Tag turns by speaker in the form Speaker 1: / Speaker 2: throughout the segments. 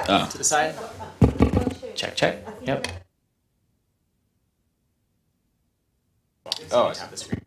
Speaker 1: Oh.
Speaker 2: To the side.
Speaker 1: Check, check. Yep.
Speaker 2: Oh, tap the screen.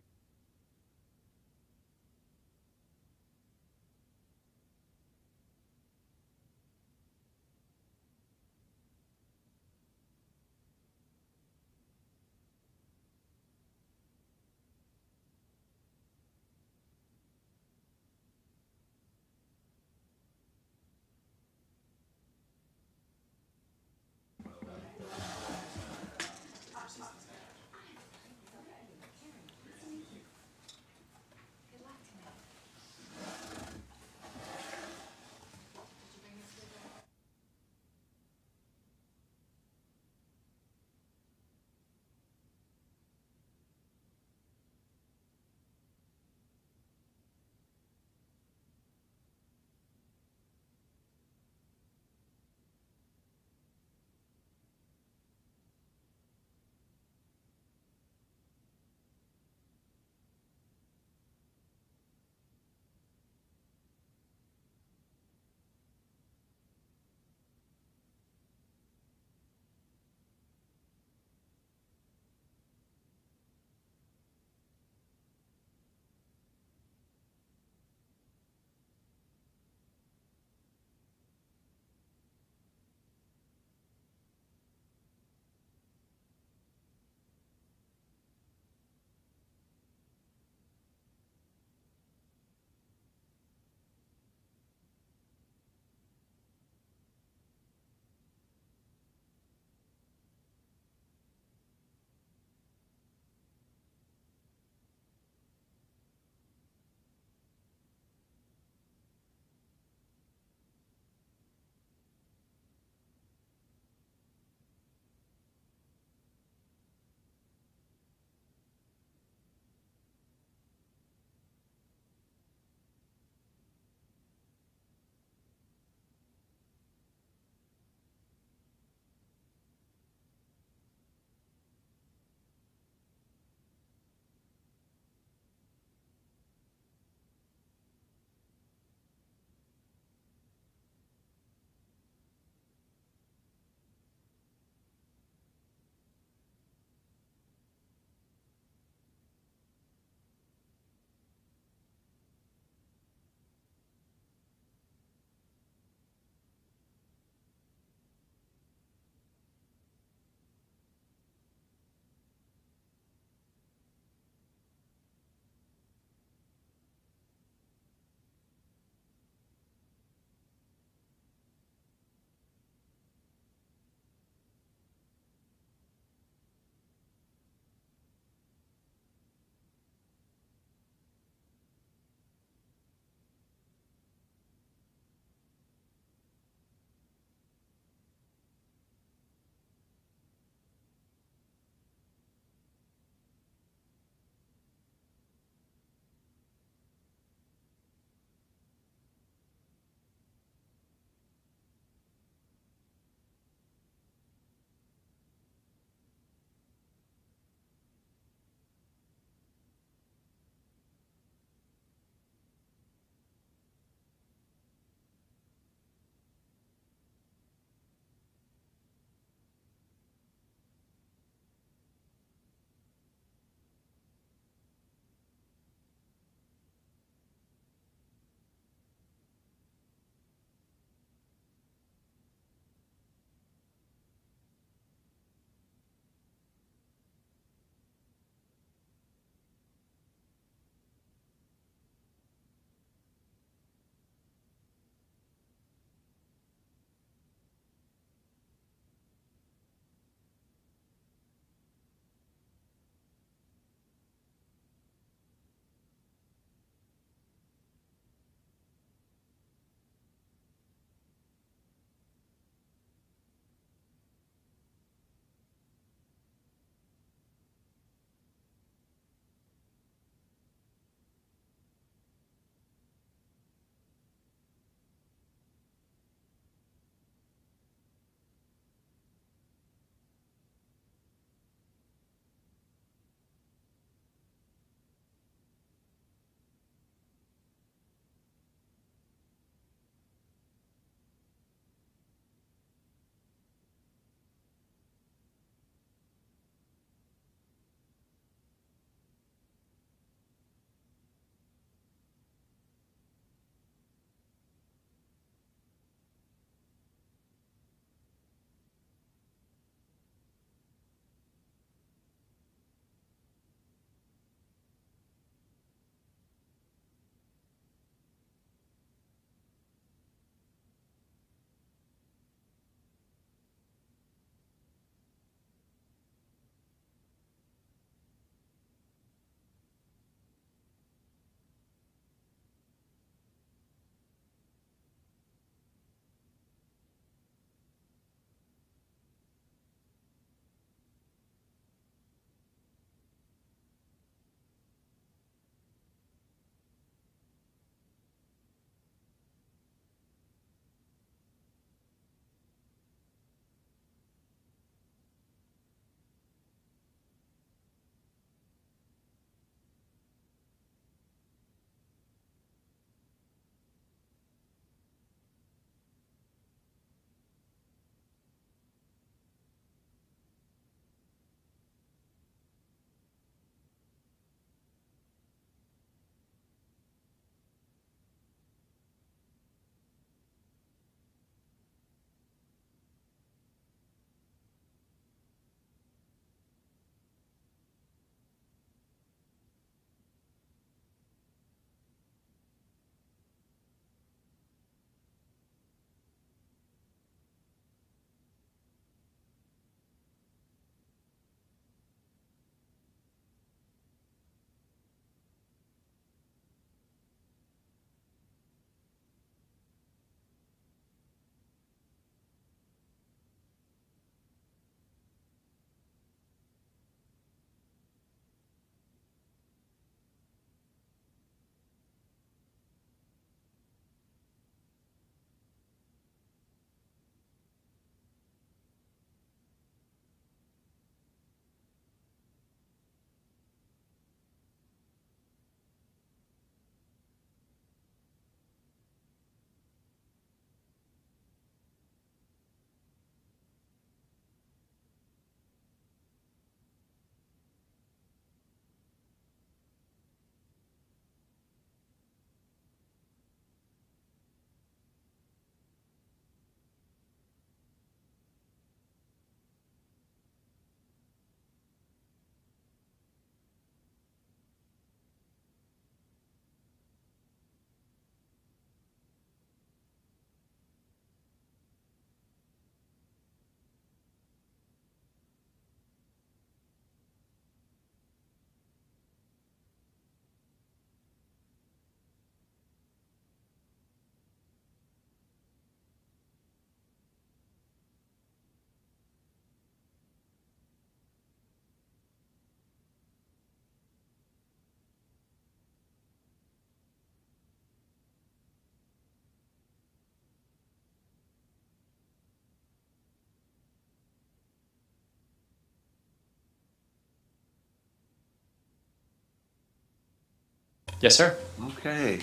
Speaker 1: Yes, sir.
Speaker 3: Okay.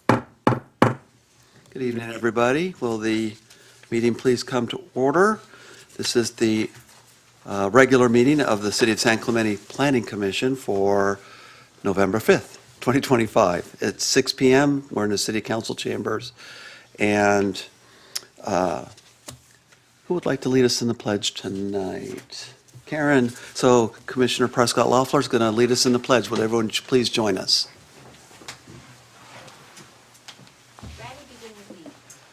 Speaker 3: Good evening, everybody. Will the meeting please come to order? This is the regular meeting of the City of San Clemente Planning Commission for November 5th, 2025. It's 6 PM. We're in the City Council chambers. And who would like to lead us in the pledge tonight? Karen, so Commissioner Prescott Loeffler is going to lead us in the pledge. Would everyone please join us?
Speaker 4: Ready, begin with me.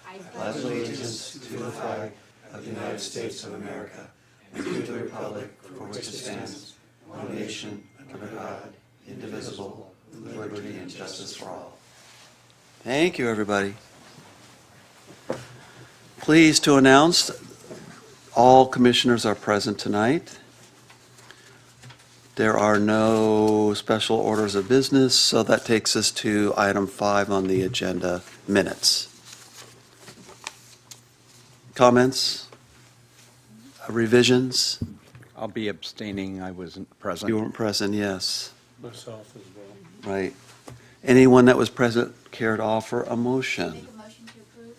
Speaker 4: I
Speaker 3: pledge allegiance to the flag of the United States of America and to the republic for which it stands, one nation, under God, indivisible, with liberty and justice for all. Thank you, everybody. Pleased to announce all commissioners are present tonight. There are no special orders of business, so that takes us to item 5 on the agenda, minutes. Comments? Revisions?
Speaker 5: I'll be abstaining. I wasn't present.
Speaker 3: You weren't present, yes.
Speaker 6: Myself as well.
Speaker 3: Right. Anyone that was present care to offer a motion?
Speaker 4: make a motion to approve.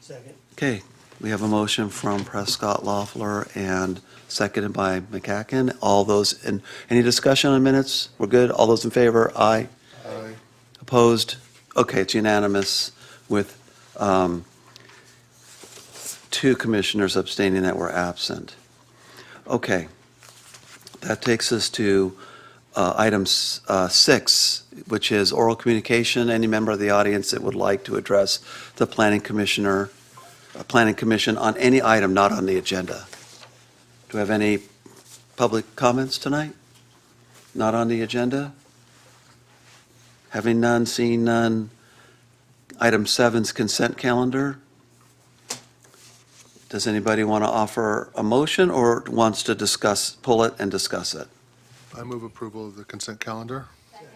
Speaker 6: Second.
Speaker 3: Okay, we have a motion from Prescott Loeffler and seconded by McCacken. All those, in any discussion on minutes? We're good? All those in favor? Aye.
Speaker 6: Aye.
Speaker 3: Opposed? Okay, it's unanimous with 2 commissioners abstaining that were absent. Okay, that takes us to item 6, which is oral communication. Any member of the audience that would like to address the planning commission on any item not on the agenda. Do we have any public comments tonight? Not on the agenda? Having none, seeing none. Item 7's consent calendar. Does anybody want to offer a motion or wants to discuss, pull it and discuss it?
Speaker 7: I move approval of the consent calendar.
Speaker 4: Second.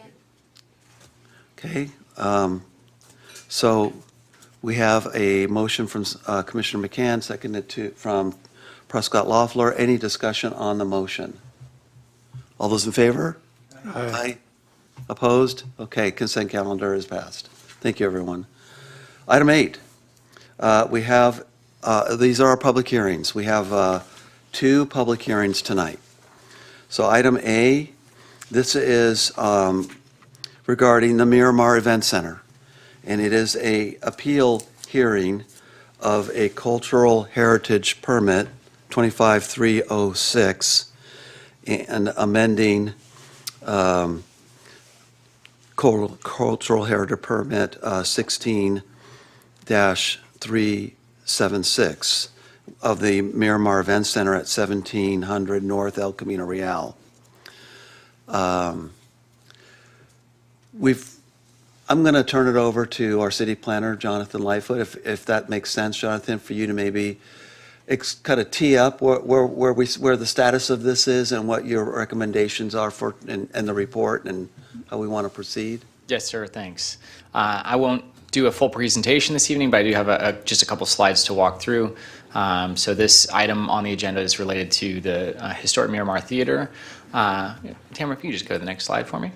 Speaker 3: Okay, so we have a motion from Commissioner McCann, seconded from Prescott Loeffler. Any discussion on the motion? All those in favor? Aye. Opposed? Okay, consent calendar is passed. Thank you, everyone. Item 8, we have, these are our public hearings. We have 2 public hearings tonight. So item A, this is regarding the Miramar Event Center. And it is a appeal hearing of a cultural heritage permit, 25306, and amending cultural heritage permit 16-376 of the Miramar Event Center at 1700 North El Camino Real. I'm going to turn it over to our city planner, Jonathan Lightfoot, if that makes sense, Jonathan, for you to maybe kind of tee up where the status of this is and what your recommendations are for and the report and how we want to proceed.
Speaker 1: Yes, sir. Thanks. I won't do a full presentation this evening, but I do have just a couple slides to walk through. So this item on the agenda is related to the historic Miramar Theater. Tamara, if you could just go to the next slide for me.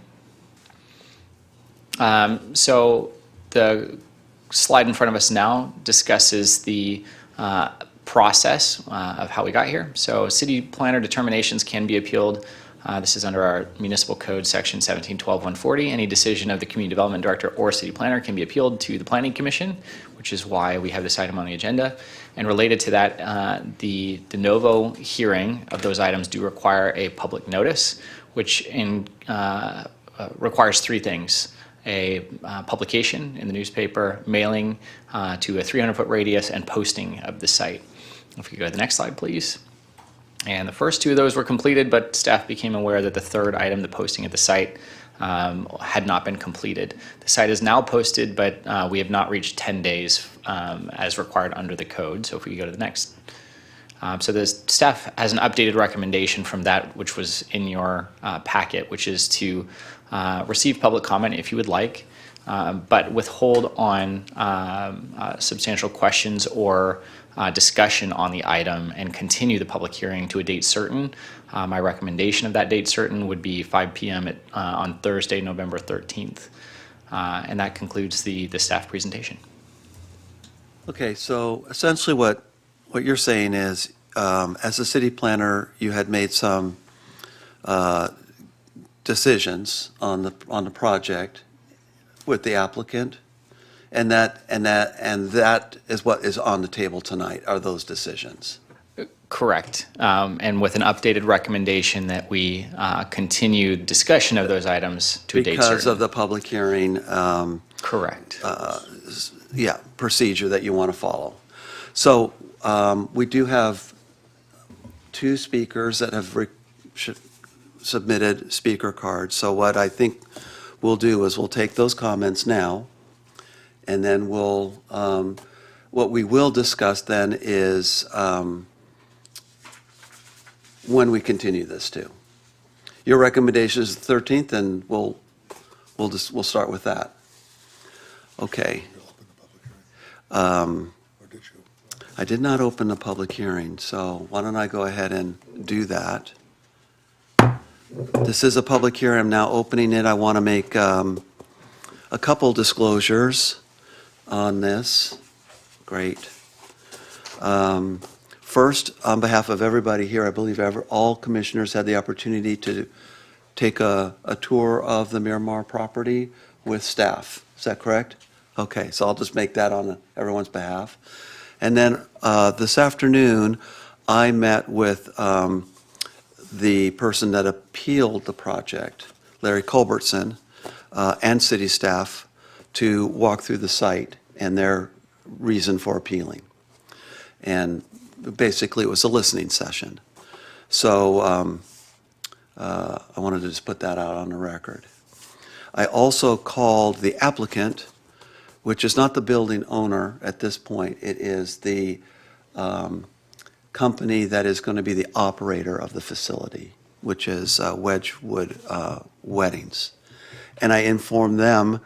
Speaker 1: So the slide in front of us now discusses the process of how we got here. So city planner determinations can be appealed. This is under our municipal code section 1712-140. Any decision of the community development director or city planner can be appealed to the planning commission, which is why we have this item on the agenda. And related to that, the de novo hearing of those items do require a public notice, which requires 3 things. A publication in the newspaper, mailing to a 300-foot radius, and posting of the site. If you go to the next slide, please. And the first 2 of those were completed, but staff became aware that the 3rd item, the posting at the site, had not been completed. The site is now posted, but we have not reached 10 days as required under the code. So if we could go to the next. So the staff has an updated recommendation from that, which was in your packet, which is to receive public comment if you would like. but withhold on substantial questions or discussion on the item and continue the public hearing to a date certain. My recommendation of that date certain would be 5 p.m. On Thursday, November 13th. And that concludes the staff presentation.
Speaker 3: Okay, so essentially what you're saying is, as a city planner, you had made some decisions on the project with the applicant, and that is what is on the table tonight, are those decisions.
Speaker 1: Correct. And with an updated recommendation that we continue discussion of those items to a date certain.
Speaker 3: Because of the public hearing,
Speaker 1: Correct.
Speaker 3: procedure that you want to follow. So we do have two speakers that have submitted speaker cards. So what I think we'll do is we'll take those comments now, and then what we will discuss then is when we continue this to. Your recommendation is the 13th, and we'll start with that. Okay.
Speaker 7: Or did you?
Speaker 3: I did not open the public hearing, so why don't I go ahead and do that? This is a public hearing. I'm now opening it. I want to make a couple disclosures on this. Great. First, on behalf of everybody here, I believe all commissioners had the opportunity to take a tour of the Miramar property with staff. Is that correct? Okay, so I'll just make that on everyone's behalf. And then this afternoon, I met with the person that appealed the project, Larry Culbertson, and city staff to walk through the site and their reason for appealing. And basically, it was a listening session. So I wanted to just put that out on the record. I also called the applicant, which is not the building owner at this point. It is the company that is going to be the operator of the facility, which is Wedgwood Weddings. And I informed them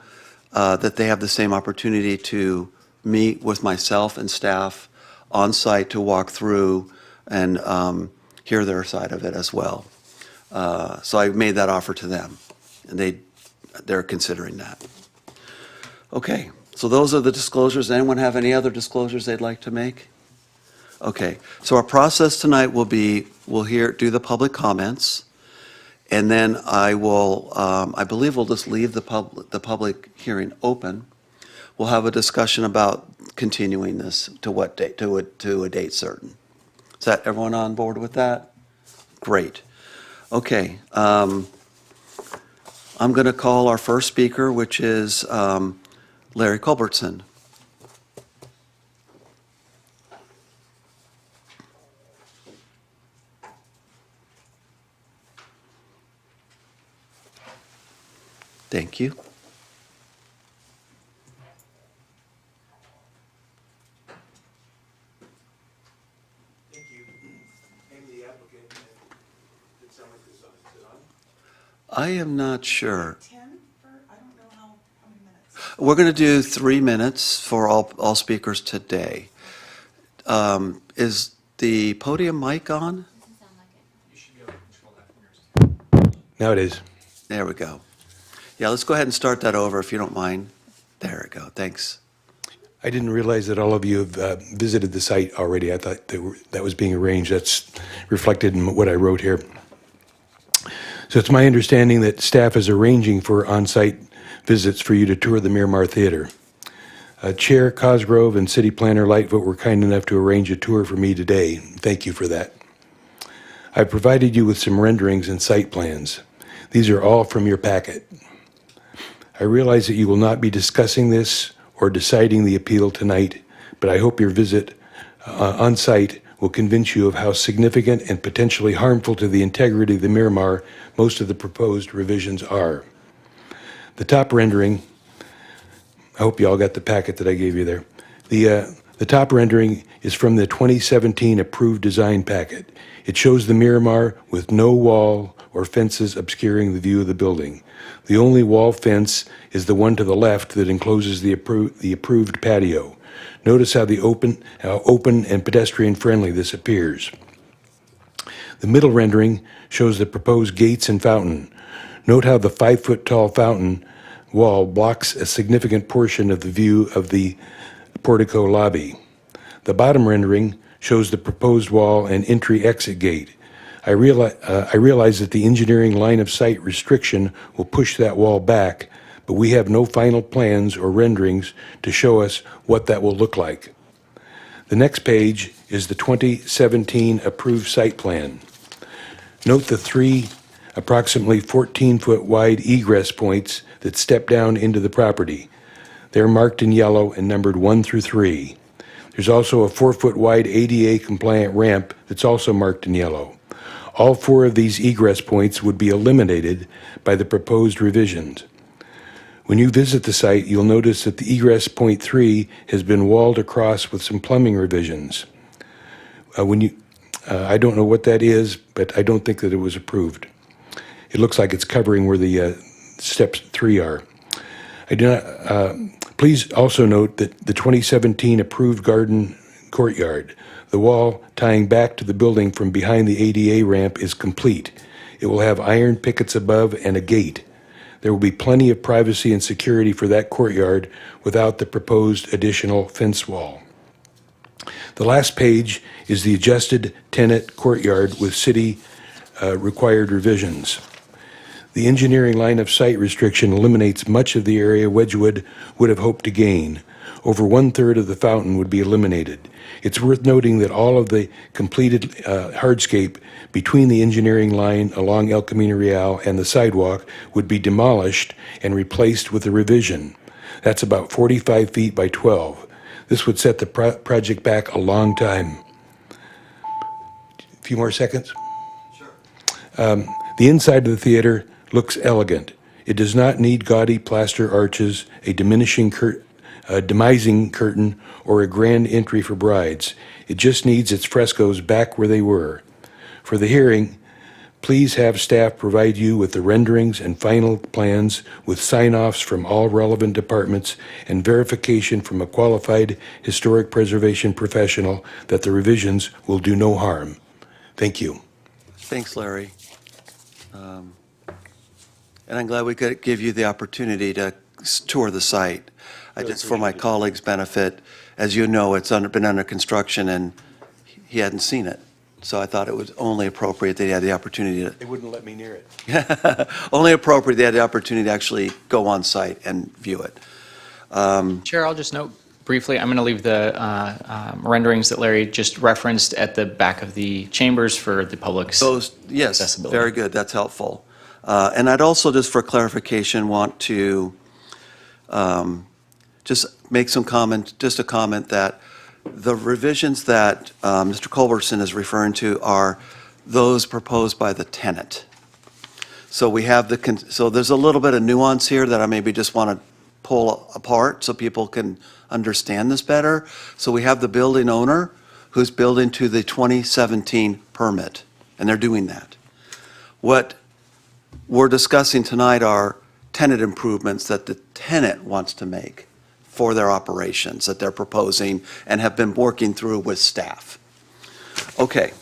Speaker 3: that they have the same opportunity to meet with myself and staff on site to walk through and hear their side of it as well. So I made that offer to them, and they're considering that. Okay, so those are the disclosures. Anyone have any other disclosures they'd like to make? Okay, so our process tonight will be, we'll do the public comments, and then I believe we'll just leave the public hearing open. We'll have a discussion about continuing this to what date, to a date certain. Is that everyone on board with that? Great. Okay, I'm going to call our first speaker, which is Larry Culbertson. Thank you.
Speaker 8: Thank you. Name the applicant, and did sound like this is on?
Speaker 3: I am not sure.
Speaker 9: 10 for, I don't know how many minutes.
Speaker 3: We're going to do 3 minutes for all speakers today. Is the podium mic on?
Speaker 4: Doesn't sound like it.
Speaker 2: You should be able to control that from yours.
Speaker 5: Now it is.
Speaker 3: There we go. Yeah, let's go ahead and start that over if you don't mind. There we go. Thanks.
Speaker 10: I didn't realize that all of you have visited the site already. I thought that was being arranged. That's reflected in what I wrote here. So it's my understanding that staff is arranging for on-site visits for you to tour the Miramar Theater. Chair Cosgrove and City Planner Lightfoot were kind enough to arrange a tour for me today. Thank you for that. I provided you with some renderings and site plans. These are all from your packet. I realize that you will not be discussing this or deciding the appeal tonight, but I hope your visit on site will convince you of how significant and potentially harmful to the integrity of the Miramar most of the proposed revisions are. The top rendering, I hope you all got the packet that I gave you there. The top rendering is from the 2017 approved design packet. It shows the Miramar with no wall or fences obscuring the view of the building. The only wall fence is the one to the left that encloses the approved patio. Notice how open and pedestrian-friendly this appears. The middle rendering shows the proposed gates and fountain. Note how the 5-foot-tall fountain wall blocks a significant portion of the view of the portico lobby. The bottom rendering shows the proposed wall and entry-exit gate. I realize that the engineering line of sight restriction will push that wall back, but we have no final plans or renderings to show us what that will look like. The next page is the 2017 approved site plan. Note the 3 approximately 14-foot wide egress points that step down into the property. They're marked in yellow and numbered 1 through 3. There's also a 4-foot wide ADA compliant ramp that's also marked in yellow. All 4 of these egress points would be eliminated by the proposed revisions. When you visit the site, you'll notice that the egress point 3 has been walled across with some plumbing revisions. I don't know what that is, but I don't think that it was approved. It looks like it's covering where the steps 3 are. Please also note that the 2017 approved garden courtyard, the wall tying back to the building from behind the ADA ramp, is complete. It will have iron pickets above and a gate. There will be plenty of privacy and security for that courtyard without the proposed additional fence wall. The last page is the adjusted tenant courtyard with city required revisions. The engineering line of sight restriction eliminates much of the area Wedgwood would have hoped to gain. Over 1/3 of the fountain would be eliminated. It's worth noting that all of the completed hardscape between the engineering line along El Camino Real and the sidewalk would be demolished and replaced with a revision. That's about 45 feet by 12. This would set the project back a long time. A few more seconds? Sure. The inside of the theater looks elegant. It does not need gaudy plaster arches, a demising curtain, or a grand entry for brides. It just needs its frescoes back where they were. For the hearing, please have staff provide you with the renderings and final plans with sign-offs from all relevant departments and verification from a qualified historic preservation professional that the revisions will do no harm. Thank you.
Speaker 3: Thanks, Larry. And I'm glad we could give you the opportunity to tour the site. Just for my colleagues' benefit, as you know, it's been under construction and he hadn't seen it. So I thought it was only appropriate that he had the opportunity to,
Speaker 10: They wouldn't let me near it.
Speaker 3: only appropriate they had the opportunity to actually go on site and view it.
Speaker 1: Chair, I'll just note briefly, I'm going to leave the renderings that Larry just referenced at the back of the chambers for the public's
Speaker 3: Those, yes,
Speaker 1: accessibility.
Speaker 3: very good, that's helpful. And I'd also, just for clarification, want to just make some comment, just a comment that the revisions that Mr. Culbertson is referring to are those proposed by the tenant. So we have so there's a little bit of nuance here that I maybe just want to pull apart so people can understand this better. So we have the building owner who's building to the 2017 permit, and they're doing that. What we're discussing tonight are tenant improvements that the tenant wants to make for their operations that they're proposing and have been working through with staff. Okay,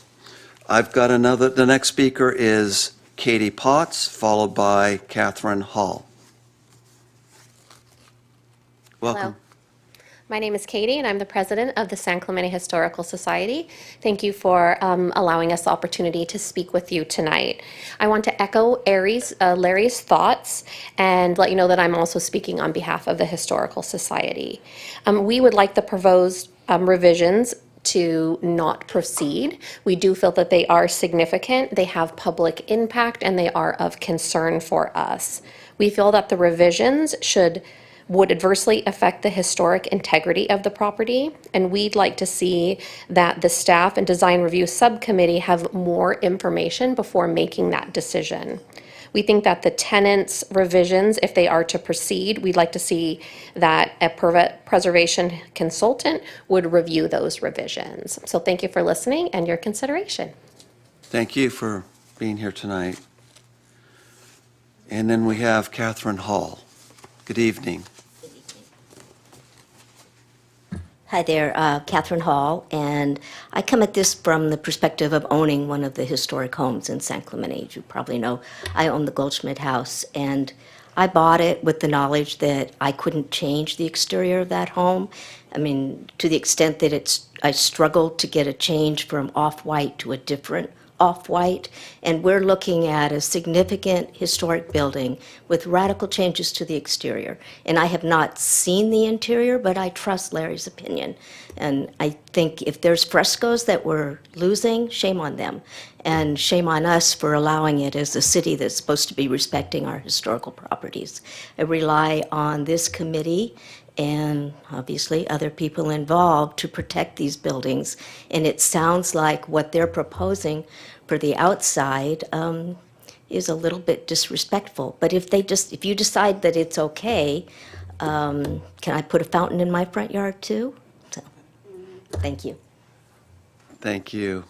Speaker 3: I've got the next speaker is Katie Potts, followed by Catherine Hall. Welcome.
Speaker 11: Hello. My name is Katie, and I'm the president of the San Clemente Historical Society. Thank you for allowing us the opportunity to speak with you tonight. I want to echo Larry's thoughts and let you know that I'm also speaking on behalf of the Historical Society. We would like the proposed revisions to not proceed. We do feel that they are significant, they have public impact, and they are of concern for us. We feel that the revisions would adversely affect the historic integrity of the property, and we'd like to see that the staff and design review subcommittee have more information before making that decision. We think that the tenants' revisions, if they are to proceed, we'd like to see that a preservation consultant would review those revisions. So thank you for listening and your consideration.
Speaker 3: Thank you for being here tonight. And then we have Catherine Hall. Good evening.
Speaker 12: Hi there, Catherine Hall, and I come at this from the perspective of owning one of the historic homes in San Clemente. As you probably know, I own the Goldschmidt House, and I bought it with the knowledge that I couldn't change the exterior of that home. I mean, to the extent that I struggled to get a change from off-white to a different off-white, and we're looking at a significant historic building with radical changes to the exterior. And I have not seen the interior, but I trust Larry's opinion. And I think if there's frescoes that we're losing, shame on them. And shame on us for allowing it as a city that's supposed to be respecting our historical properties. I rely on this committee and obviously other people involved to protect these buildings. And it sounds like what they're proposing for the outside is a little bit disrespectful. But if you decide that it's okay, can I put a fountain in my front yard too? So, thank you.
Speaker 3: Thank you.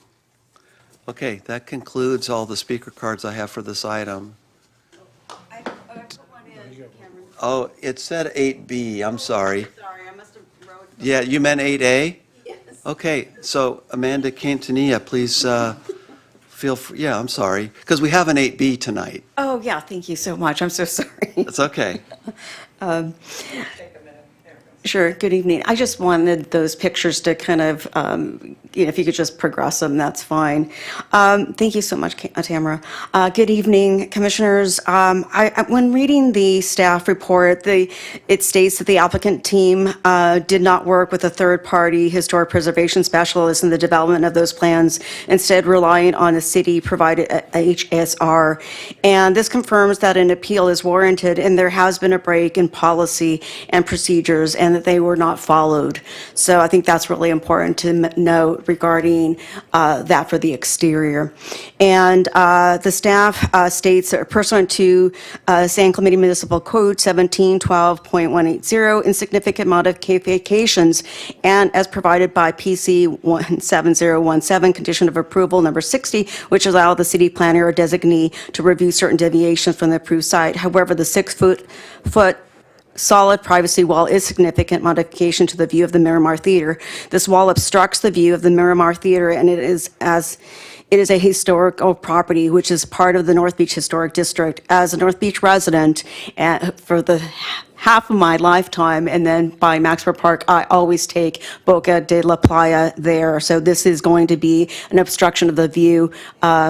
Speaker 3: Okay, that concludes all the speaker cards I have for this item.
Speaker 9: I put one in, Cameron.
Speaker 3: Oh, it said 8B, I'm sorry.
Speaker 9: Sorry, I must have wrote.
Speaker 3: Yeah, you meant 8A?
Speaker 9: Yes.
Speaker 3: Okay, so Amanda Quintanilla, please feel free, yeah, I'm sorry, because we have an 8B tonight.
Speaker 9: Oh, yeah, thank you so much. I'm so sorry.
Speaker 3: It's okay.
Speaker 9: Sure, good evening. I just wanted those pictures to kind of, if you could just progress them, that's fine. Thank you so much, Tamara. Good evening, Commissioners. When reading the staff report, it states that the applicant team did not work with a third-party historic preservation specialist in the development of those plans, instead relying on a city-provided HSR. And this confirms that an appeal is warranted, and there has been a break in policy and procedures, and that they were not followed. So I think that's really important to note regarding that for the exterior. And the staff states that pursuant to San Clemente Municipal Code 1712.180, insignificant modifications, and as provided by PC 17017, condition of approval number 60, which allow the city planner or designee to review certain deviations from the approved site. However, the 6-foot solid privacy wall is significant modification to the view of the Miramar Theater. This wall obstructs the view of the Miramar Theater, and it is a historical property which is part of the North Beach Historic District. As a North Beach resident for the half of my lifetime, and then by Maxwell Park, I always take Boca de la Playa there. So this is going to be an obstruction of the view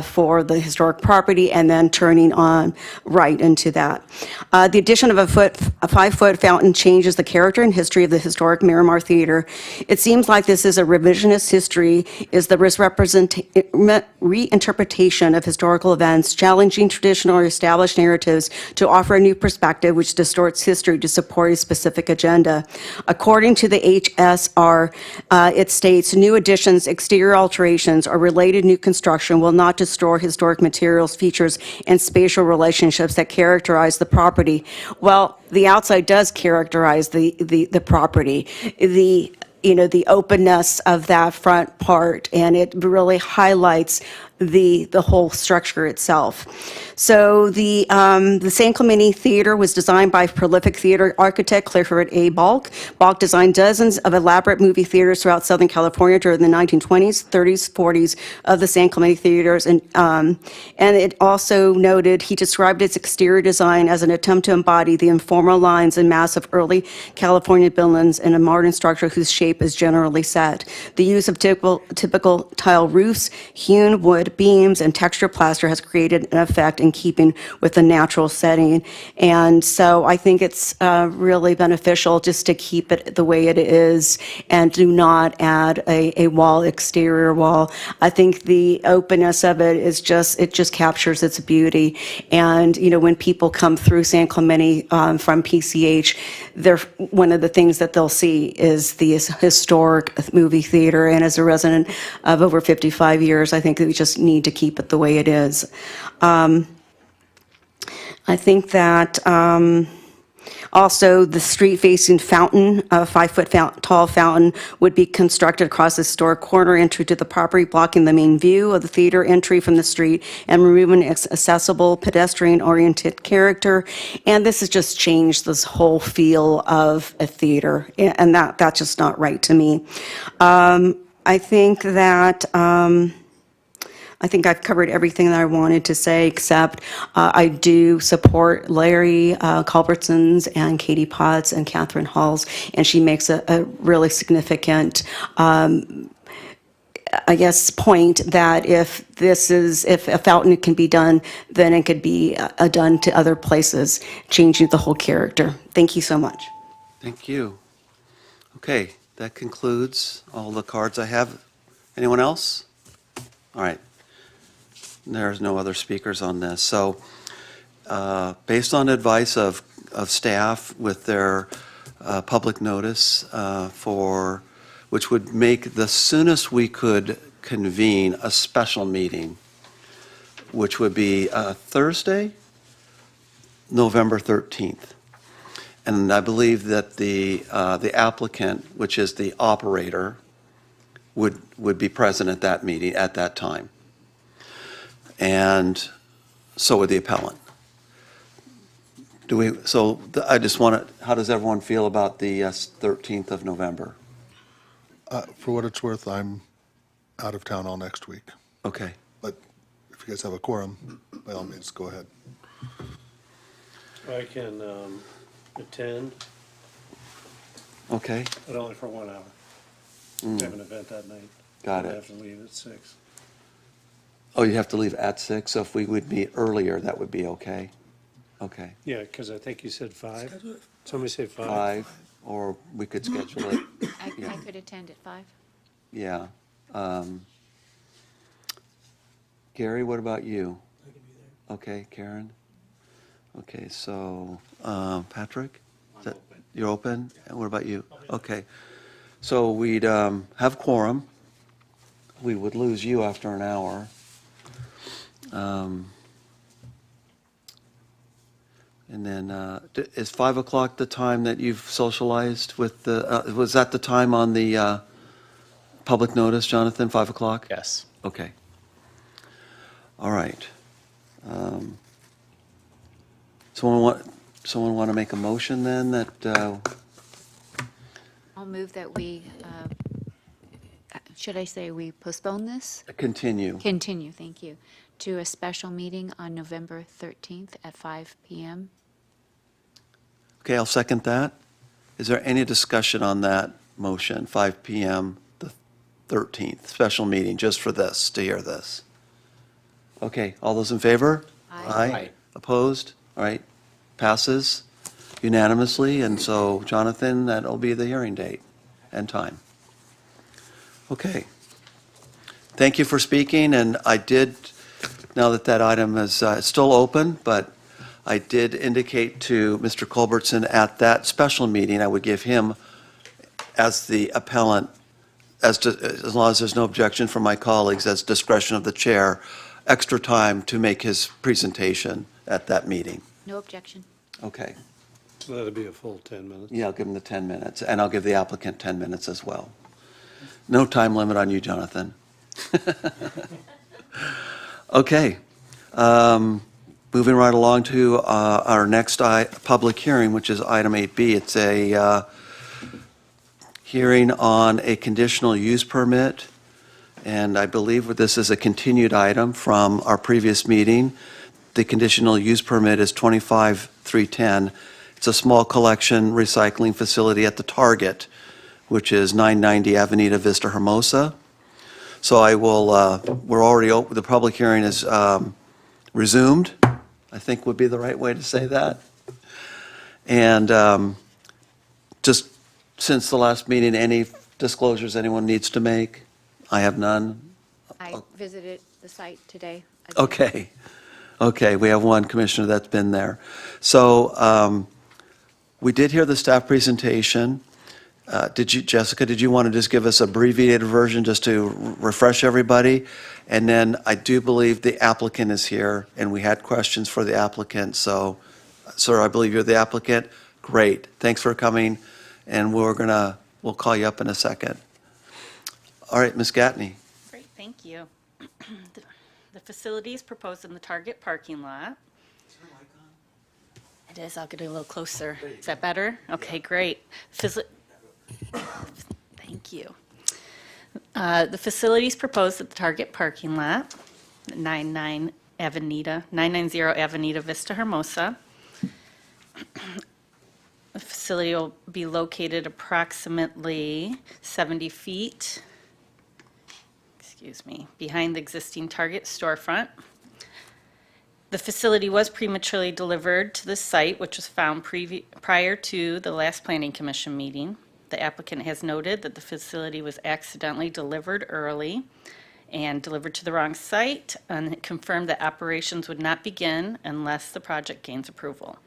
Speaker 9: for the historic property, and then turning on right into that. The addition of a 5-foot fountain changes the character and history of the historic Miramar Theater. It seems like this is a revisionist history, is the reinterpretation of historical events, challenging traditional or established narratives to offer a new perspective which distorts history to support a specific agenda. According to the HSR, it states, new additions, exterior alterations, or related new construction will not destroy historic materials, features, and spatial relationships that characterize the property. Well, the outside does characterize the property. The openness of that front part, and it really highlights the whole structure itself. So the San Clemente Theater was designed by prolific theater architect Clifford A. Balk. Balk designed dozens of elaborate movie theaters throughout Southern California during the 1920s, 30s, 40s of the San Clemente theaters. And it also noted, he described its exterior design as an attempt to embody the informal lines and mass of early California buildings in a modern structure whose shape is generally set. The use of typical tile roofs, hewn wood beams, and texture plaster has created an effect in keeping with the natural setting. And so I think it's really beneficial just to keep it the way it is and do not add a exterior wall. I think the openness of it is it just captures its beauty. And, when people come through San Clemente from PCH, one of the things that they'll see is the historic movie theater. And as a resident of over 55 years, I think that we just need to keep it the way it is. I think that Also, the street-facing fountain, a 5-foot tall fountain, would be constructed across the historic corner entry to the property, blocking the main view of the theater entry from the street and removing its accessible pedestrian-oriented character. And this has just changed this whole feel of a theater, and that's just not right to me. I think I've covered everything that I wanted to say, except I do support Larry Culbertson's and Katie Potts and Catherine Hall's, and she makes a really significant, I guess, point that if a fountain can be done, then it could be done to other places, changing the whole character. Thank you so much.
Speaker 3: Thank you. Okay, that concludes all the cards I have. Anyone else? All right. There's no other speakers on this. So based on advice of staff with their public notice which would make the soonest we could convene a special meeting, which would be Thursday, November 13th. And I believe that the applicant, which is the operator, would be present at that meeting at that time. And so would the appellant. I just want to, how does everyone feel about the 13th of November?
Speaker 7: For what it's worth, I'm out of town all next week.
Speaker 3: Okay,
Speaker 7: But if you guys have a quorum, by all means, go ahead.
Speaker 6: I can attend,
Speaker 3: okay,
Speaker 6: but only for 1 hour. I have an event that night.
Speaker 3: Got
Speaker 6: I
Speaker 3: it.
Speaker 6: have to leave at 6.
Speaker 3: Oh, you have to leave at 6, so if we would meet earlier, that would be okay? Okay,
Speaker 6: Yeah, because I think you said 5. Somebody say 5.
Speaker 3: 5, or we could schedule it,
Speaker 4: I
Speaker 3: Yeah.
Speaker 4: could attend at 5.
Speaker 3: yeah. Gary, what about you?
Speaker 6: I can be there.
Speaker 3: Okay, Karen? Okay, so, Patrick? You're open? And what about you? Okay. So we'd have quorum. We would lose you after an hour. And then, is 5 o'clock the time that you've socialized with the, was that the time on the public notice, Jonathan, 5 o'clock?
Speaker 1: Yes.
Speaker 3: Okay. All right. Someone want to make a motion then that,
Speaker 4: I'll move that we, should I say we postpone this?
Speaker 3: continue?
Speaker 4: Continue, thank you, to a special meeting on November 13th at 5 PM.
Speaker 3: Okay, I'll second that. Is there any discussion on that motion, 5 PM, the 13th, special meeting, just for this, to hear this? Okay, all those in favor?
Speaker 4: Aye.
Speaker 1: Aye.
Speaker 3: Opposed? All right, passes unanimously, and so, Jonathan, that'll be the hearing date and time. Okay. Thank you for speaking, and I did, now that that item is still open, but I did indicate to Mr. Culbertson at that special meeting, I would give him, as the appellant, as long as there's no objection from my colleagues, as discretion of the chair, extra time to make his presentation at that meeting.
Speaker 4: No objection.
Speaker 3: Okay.
Speaker 6: So that'll be a full 10 minutes.
Speaker 3: Yeah, I'll give him the 10 minutes, and I'll give the applicant 10 minutes as well. No time limit on you, Jonathan. Okay. Moving right along to our next public hearing, which is item 8B. It's a hearing on a conditional use permit, and I believe this is a continued item from our previous meeting. The conditional use permit is 25310. It's a small collection recycling facility at the Target, which is 990 Avenida Vista Hermosa. So I will, we're already open, the public hearing is resumed, I think would be the right way to say that. And just since the last meeting, any disclosures anyone needs to make? I have none.
Speaker 4: I visited the site today. again.
Speaker 3: Okay. Okay, we have one commissioner that's been there. So we did hear the staff presentation. Jessica, did you want to just give us a abbreviated version just to refresh everybody? And then I do believe the applicant is here, and we had questions for the applicant. So, sir, I believe you're the applicant. Great, thanks for coming, and we'll call you up in a second. All right, Ms. Gatney.
Speaker 13: Great, thank you. The facilities proposed in the Target parking lot. It is, I'll get a little closer. Is that better? Okay, great. Thank you. The facilities proposed at the Target parking lot, 990 Avenida Vista Hermosa. The facility will be located approximately 70 feet, behind the existing Target storefront. The facility was prematurely delivered to the site, which was found prior to the last Planning Commission meeting. The applicant has noted that the facility was accidentally delivered early and delivered to the wrong site, and confirmed that operations would not begin unless the project gains approval.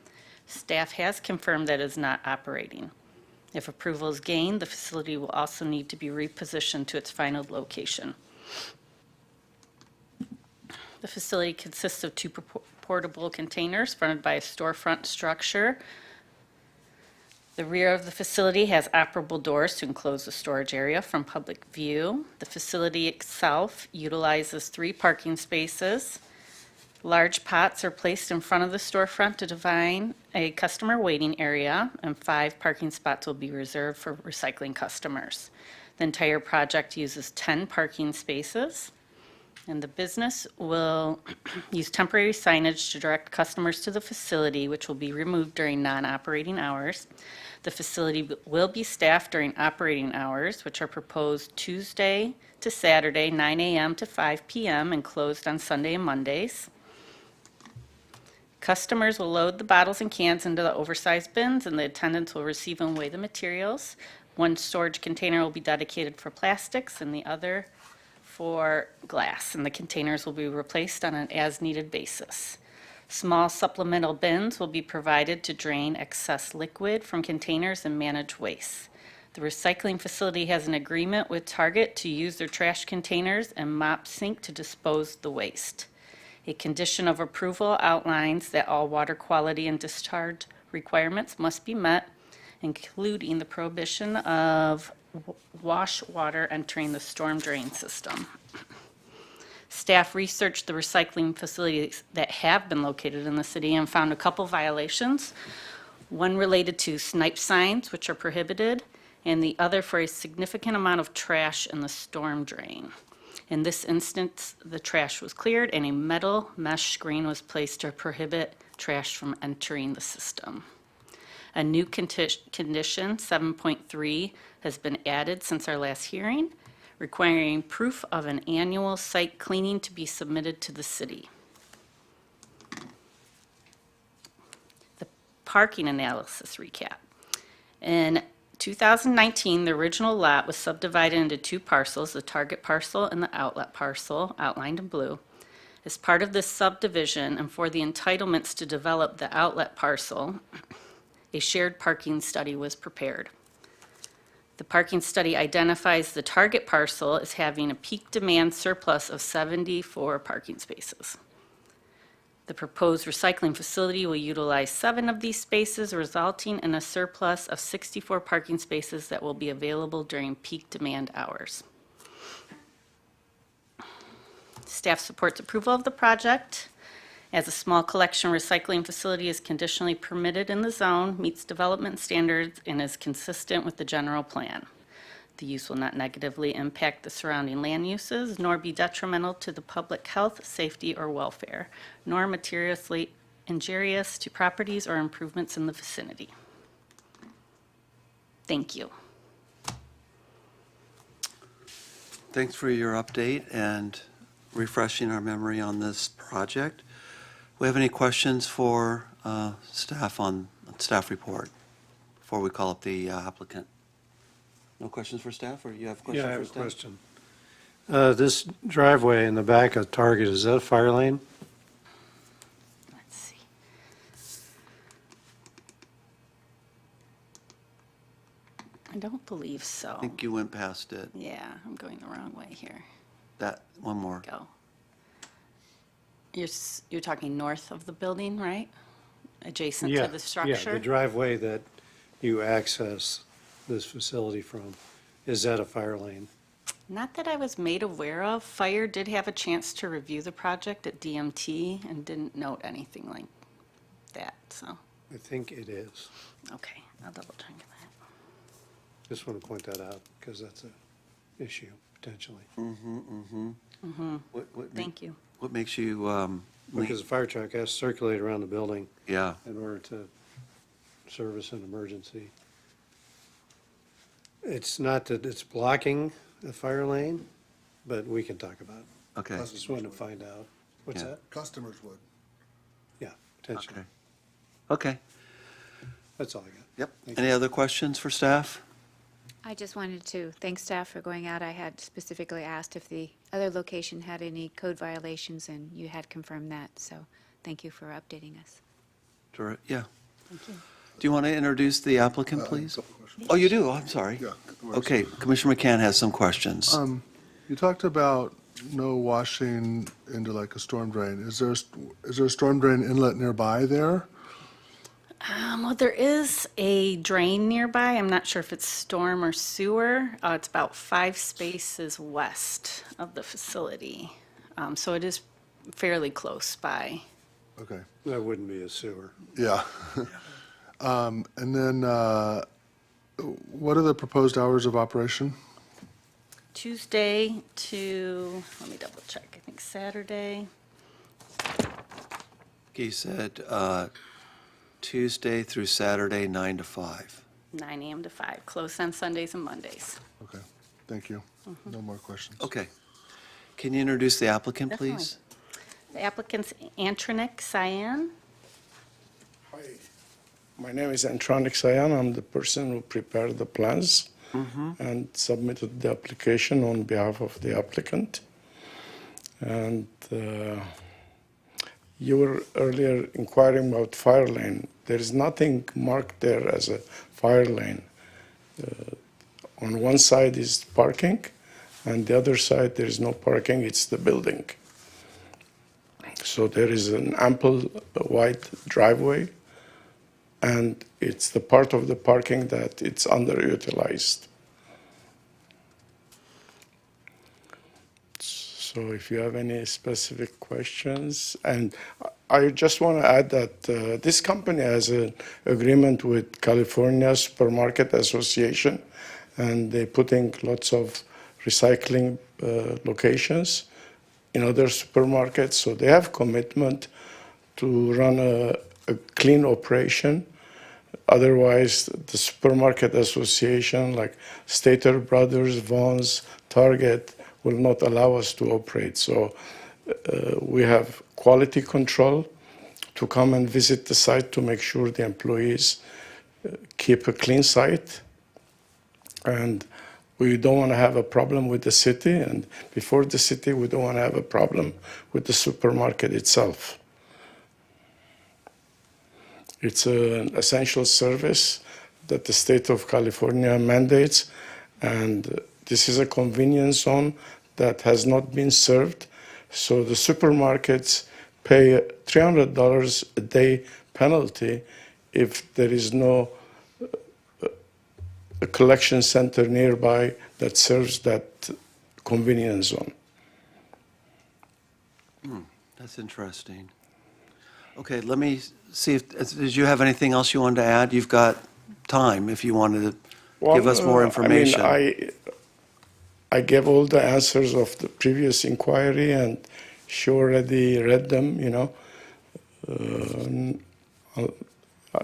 Speaker 13: Staff has confirmed that it is not operating. If approval is gained, the facility will also need to be repositioned to its final location. The facility consists of 2 portable containers fronted by a storefront structure. The rear of the facility has operable doors to enclose the storage area from public view. The facility itself utilizes 3 parking spaces. Large pots are placed in front of the storefront to define a customer waiting area, and 5 parking spots will be reserved for recycling customers. The entire project uses 10 parking spaces, and the business will use temporary signage to direct customers to the facility, which will be removed during non-operating hours. The facility will be staffed during operating hours, which are proposed Tuesday to Saturday, 9 a.m. to 5 p.m., and closed on Sunday and Mondays. Customers will load the bottles and cans into the oversized bins, and the attendants will receive and weigh the materials. 1 storage container will be dedicated for plastics and the other for glass, and the containers will be replaced on an as-needed basis. Small supplemental bins will be provided to drain excess liquid from containers and manage waste. The recycling facility has an agreement with Target to use their trash containers and mop sink to dispose the waste. A condition of approval outlines that all water quality and discharge requirements must be met, including the prohibition of wash water entering the storm drain system. Staff researched the recycling facilities that have been located in the city and found a couple violations. One related to snipe signs, which are prohibited, and the other for a significant amount of trash in the storm drain. In this instance, the trash was cleared and a metal mesh screen was placed to prohibit trash from entering the system. A new condition, 7.3, has been added since our last hearing, requiring proof of an annual site cleaning to be submitted to the city. The parking analysis recap. In 2019, the original lot was subdivided into 2 parcels, the Target parcel and the outlet parcel, outlined in blue. As part of this subdivision and for the entitlements to develop the outlet parcel, a shared parking study was prepared. The parking study identifies the Target parcel as having a peak demand surplus of 74 parking spaces. The proposed recycling facility will utilize 7 of these spaces, resulting in a surplus of 64 parking spaces that will be available during peak demand hours. Staff supports approval of the project, as a small collection recycling facility is conditionally permitted in the zone, meets development standards, and is consistent with the general plan. The use will not negatively impact the surrounding land uses, nor be detrimental to the public health, safety, or welfare, nor materially injurious to properties or improvements in the vicinity. Thank you.
Speaker 3: Thanks for your update and refreshing our memory on this project. We have any questions for staff on staff report before we call up the applicant? No questions for staff, or you have questions
Speaker 6: Yeah, I
Speaker 3: for
Speaker 6: have a
Speaker 3: staff?
Speaker 6: question. This driveway in the back of Target, is that a fire lane?
Speaker 13: Let's see. I don't believe so.
Speaker 3: I think you went past it.
Speaker 13: Yeah, I'm going the wrong way here.
Speaker 3: That, one more.
Speaker 13: Go. You're talking north of the building, right? adjacent
Speaker 6: Yeah,
Speaker 13: to the
Speaker 6: yeah,
Speaker 13: structure.
Speaker 6: the driveway that you access this facility from, is that a fire lane?
Speaker 13: Not that I was made aware of. Fire did have a chance to review the project at DMT and didn't note anything like that, so,
Speaker 6: I think it is.
Speaker 13: okay, I'll double check that.
Speaker 6: Just want to point that out, because that's an issue, potentially.
Speaker 13: Thank you.
Speaker 3: What makes you,
Speaker 6: Because the fire truck has to circulate around the building
Speaker 3: yeah,
Speaker 6: in order to service an emergency. It's not that it's blocking the fire lane, but we can talk about it.
Speaker 3: okay,
Speaker 6: I just wanted to find out. What's
Speaker 3: Yeah.
Speaker 6: that?
Speaker 7: Customers would.
Speaker 6: Yeah, potentially.
Speaker 3: okay. Okay,
Speaker 6: That's all I got.
Speaker 3: yep.
Speaker 6: Thank you.
Speaker 3: Any other questions for staff?
Speaker 4: I just wanted to thank staff for going out. I had specifically asked if the other location had any code violations, and you had confirmed that, so thank you for updating us.
Speaker 3: Yeah.
Speaker 13: Thank you.
Speaker 3: Do you want to introduce the applicant, please?
Speaker 7: Couple questions.
Speaker 3: Oh, you do? Oh, I'm sorry.
Speaker 7: Yeah. no worries.
Speaker 3: Okay, Commissioner McCann has some questions.
Speaker 7: You talked about no washing into like a storm drain. Is there a storm drain inlet nearby there?
Speaker 13: Well, there is a drain nearby. I'm not sure if it's storm or sewer. It's about 5 spaces west of the facility. So it is fairly close by.
Speaker 7: Okay,
Speaker 6: That wouldn't be a sewer.
Speaker 7: yeah. And then, what are the proposed hours of operation?
Speaker 13: Tuesday to, let me double check, I think Saturday.
Speaker 3: He said Tuesday through Saturday, 9 to 5.
Speaker 13: 9 a.m. to 5, closed on Sundays and Mondays.
Speaker 7: Okay, thank you. No more questions.
Speaker 3: Okay. Can you introduce the applicant, please?
Speaker 13: The applicant's Antronic Cyan.
Speaker 14: Hi, my name is Antronic Cyan. I'm the person who prepared the plans and submitted the application on behalf of the applicant. And you were earlier inquiring about fire lane. There is nothing marked there as a fire lane. On one side is parking, and the other side there is no parking, it's the building. So there is an ample wide driveway, and it's the part of the parking that it's underutilized. So if you have any specific questions, and I just want to add that this company has an agreement with California Supermarket Association, and they're putting lots of recycling locations in other supermarkets, so they have commitment to run a clean operation. Otherwise, the supermarket association like Stater Brothers, Vons, Target will not allow us to operate. So we have quality control to come and visit the site to make sure the employees keep a clean site. And we don't want to have a problem with the city, and before the city, we don't want to have a problem with the supermarket itself. It's an essential service that the state of California mandates, and this is a convenience zone that has not been served. So the supermarkets pay $300 a day penalty if there is no a collection center nearby that serves that convenience zone.
Speaker 3: That's interesting. Okay, let me see if, did you have anything else you wanted to add? You've got time if you wanted to give us more information.
Speaker 14: I gave all the answers of the previous inquiry, and she already read them, you know.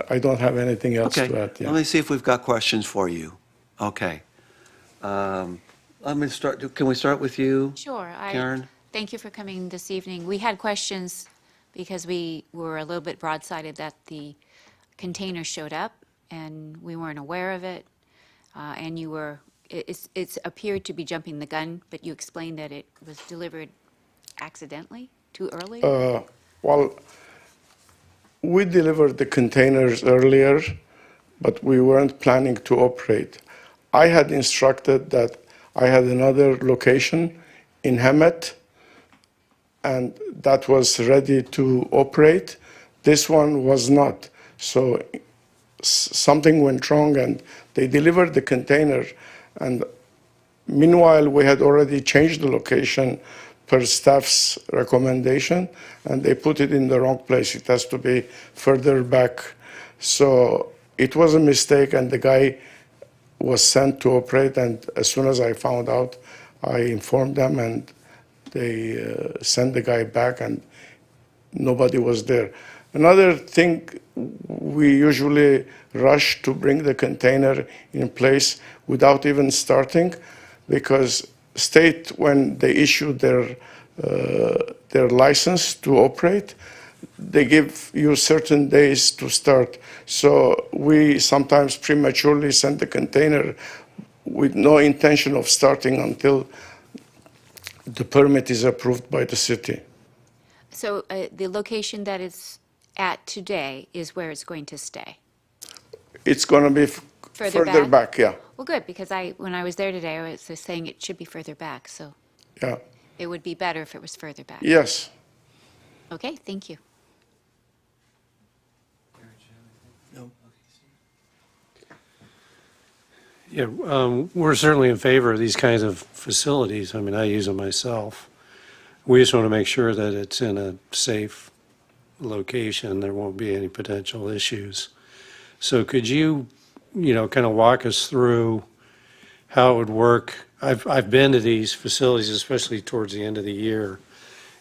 Speaker 14: I don't have anything else
Speaker 3: Okay,
Speaker 14: to add. Yeah.
Speaker 3: let me see if we've got questions for you. Okay. Let me start, can we start with you?
Speaker 4: Sure.
Speaker 3: Karen?
Speaker 4: Thank you for coming this evening. We had questions because we were a little bit broadsided that the container showed up and we weren't aware of it. And you were, it's appeared to be jumping the gun, but you explained that it was delivered accidentally, too early?
Speaker 14: Well, we delivered the containers earlier, but we weren't planning to operate. I had instructed that I had another location in Hemet, and that was ready to operate. This one was not. So something went wrong, and they delivered the container. And meanwhile, we had already changed the location per staff's recommendation, and they put it in the wrong place. It has to be further back. So it was a mistake, and the guy was sent to operate. And as soon as I found out, I informed them, and they sent the guy back, and nobody was there. Another thing, we usually rush to bring the container in place without even starting, because state, when they issue their license to operate, they give you certain days to start. So we sometimes prematurely send the container with no intention of starting until the permit is approved by the city.
Speaker 4: So the location that it's at today is where it's going to stay?
Speaker 14: It's going to be
Speaker 4: Further
Speaker 14: further
Speaker 4: back?
Speaker 14: back, yeah.
Speaker 4: Well, good, because when I was there today, I was saying it should be further back, so
Speaker 14: Yeah.
Speaker 4: it would be better if it was further back.
Speaker 14: Yes.
Speaker 4: Okay, thank you.
Speaker 6: Yeah, we're certainly in favor of these kinds of facilities. I mean, I use them myself. We just want to make sure that it's in a safe location, there won't be any potential issues. So could you, kind of walk us through how it would work? I've been to these facilities, especially towards the end of the year,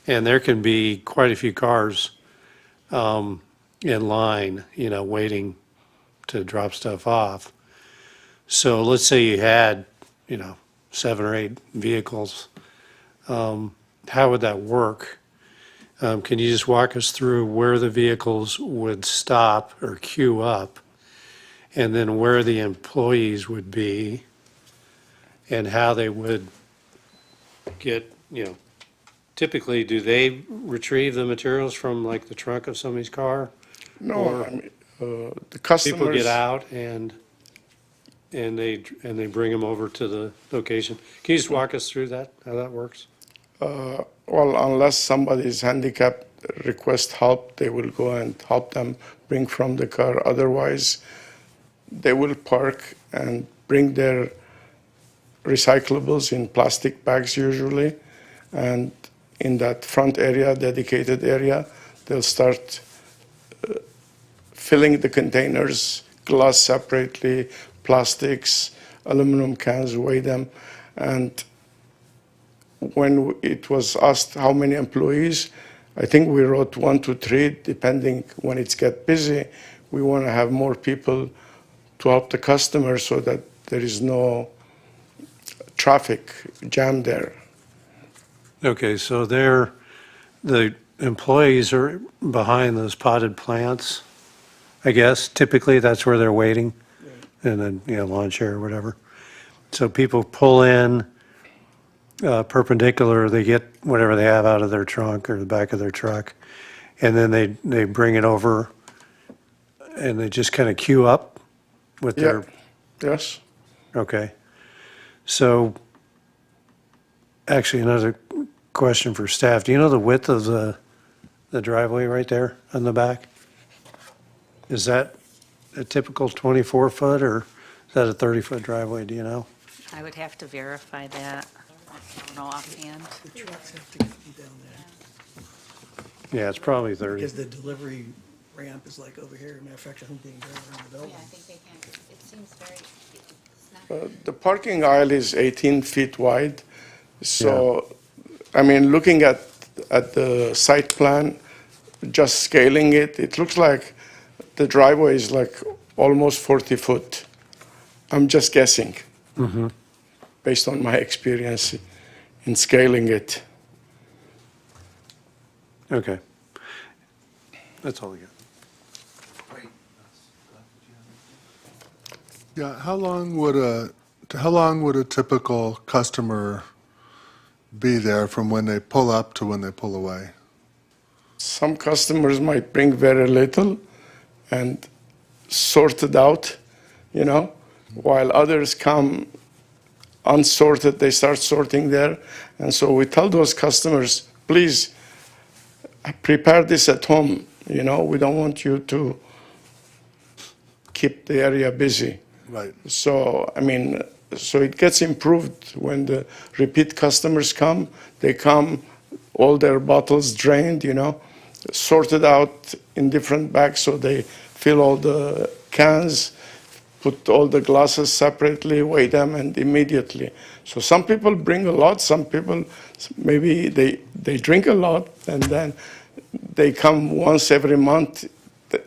Speaker 6: and there can be quite a few cars in line, waiting to drop stuff off. So let's say you had, 7 or 8 vehicles. How would that work? Can you just walk us through where the vehicles would stop or queue up, and then where the employees would be, and how they would get, typically, do they retrieve the materials from like the trunk of somebody's car?
Speaker 14: No,
Speaker 6: Or
Speaker 14: I mean, the customers.
Speaker 6: People get out and they bring them over to the location. Can you just walk us through that, how that works?
Speaker 14: Well, unless somebody is handicapped, request help, they will go and help them bring from the car. Otherwise, they will park and bring their recyclables in plastic bags usually. And in that front area, dedicated area, they'll start filling the containers, glass separately, plastics, aluminum cans, weigh them. And when it was asked how many employees, I think we wrote 1 to 3, depending when it's get busy. We want to have more people to help the customer so that there is no traffic jam there.
Speaker 6: Okay, so the employees are behind those potted plants, I guess. Typically, that's where they're waiting, and then, lawn chair or whatever. So people pull in perpendicular, they get whatever they have out of their trunk or the back of their truck, and then they bring it over, and they just kind of queue up with
Speaker 14: Yeah.
Speaker 6: their,
Speaker 14: Yes.
Speaker 6: okay. So, actually, another question for staff. Do you know the width of the driveway right there on the back? Is that a typical 24-foot, or is that a 30-foot driveway, do you know?
Speaker 13: I would have to verify that. I don't know offhand.
Speaker 2: The trucks have to be down there,
Speaker 6: Yeah, it's probably 30.
Speaker 2: because the delivery ramp is like over here. Matter of fact, I think they can drive around the building.
Speaker 4: Yeah, I think they can. It seems very, it's not.
Speaker 14: The parking aisle is 18 feet wide. So, I mean, looking at the site plan, just scaling it, it looks like the driveway is like almost 40 foot. I'm just guessing, based on my experience in scaling it.
Speaker 6: Okay. That's all I got.
Speaker 7: Yeah, how long would a typical customer be there from when they pull up to when they pull away?
Speaker 14: Some customers might bring very little and sort it out, while others come unsorted, they start sorting there. And so we tell those customers, please prepare this at home. You know, we don't want you to keep the area busy.
Speaker 7: Right.
Speaker 14: So, I mean, so it gets improved when the repeat customers come. They come, all their bottles drained, you know, sorted out in different bags so they fill all the cans, put all the glasses separately, weigh them, and immediately. So some people bring a lot, some people maybe they drink a lot, and then they come once every month.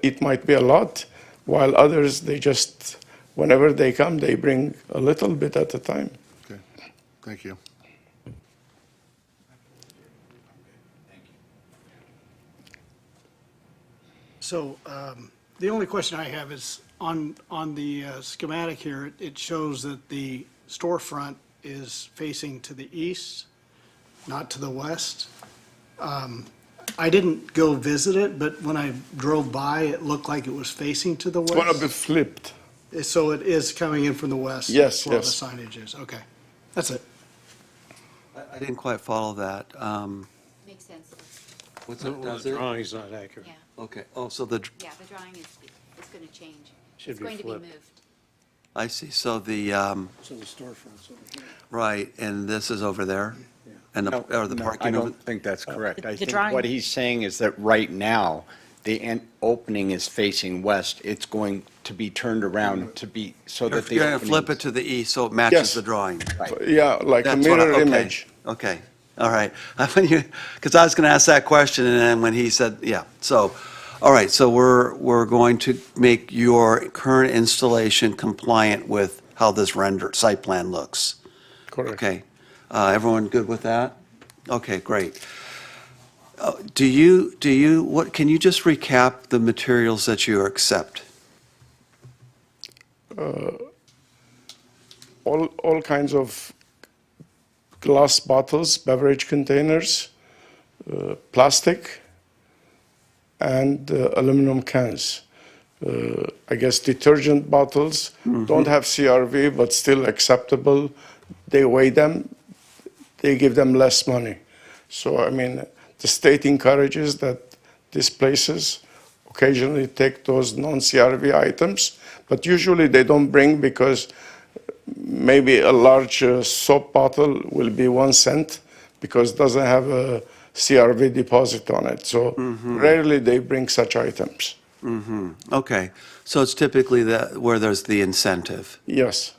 Speaker 14: It might be a lot, while others, they just, whenever they come, they bring a little bit at a time.
Speaker 7: Okay, thank you.
Speaker 2: So the only question I have is on the schematic here, it shows that the storefront is facing to the east, not to the west. I didn't go visit it, but when I drove by, it looked like it was facing to the
Speaker 14: It's going to be
Speaker 2: west.
Speaker 14: flipped.
Speaker 2: So it is coming in from the west?
Speaker 14: Yes,
Speaker 2: as well,
Speaker 14: yes.
Speaker 2: the signage is, okay. That's it.
Speaker 3: I didn't quite follow that.
Speaker 4: Makes sense.
Speaker 3: What's
Speaker 6: The
Speaker 3: it, does it?
Speaker 6: drawing's not accurate.
Speaker 4: Yeah,
Speaker 3: Okay, oh, so the,
Speaker 4: yeah, the drawing is going to change.
Speaker 6: Should
Speaker 4: It's
Speaker 6: be
Speaker 4: going to be
Speaker 6: flipped.
Speaker 4: moved.
Speaker 3: I see, so the,
Speaker 2: So the storefront's over here.
Speaker 3: right, and this is over there? And the,
Speaker 5: No,
Speaker 3: or the
Speaker 5: no,
Speaker 3: parking
Speaker 5: I
Speaker 3: over?
Speaker 5: don't think that's correct. I
Speaker 13: The
Speaker 5: think
Speaker 13: drawing-
Speaker 5: what he's saying is that right now, the opening is facing west. It's going to be turned around to be, so that the
Speaker 3: You're going to flip
Speaker 5: opening-
Speaker 3: it to the east so it matches
Speaker 14: Yes.
Speaker 3: the drawing?
Speaker 14: Yeah, like a
Speaker 3: That's what I-
Speaker 14: mirror
Speaker 3: okay,
Speaker 14: image.
Speaker 3: Okay, all right. Because I was going to ask that question, and then when he said, yeah, so, all right, so we're going to make your current installation compliant with how this site plan looks.
Speaker 14: Correct.
Speaker 3: Okay, everyone good with that? Okay, great. Do you, what, can you just recap the materials that you accept?
Speaker 14: All kinds of glass bottles, beverage containers, plastic, and aluminum cans. I guess detergent bottles don't have CRV, but still acceptable. They weigh them, they give them less money. So, I mean, the state encourages that these places occasionally take those non-CRV items, but usually they don't bring because maybe a large soap bottle will be 1 cent because it doesn't have a CRV deposit on it. So rarely they bring such items.
Speaker 3: Okay, so it's typically where there's the incentive.
Speaker 14: Yes.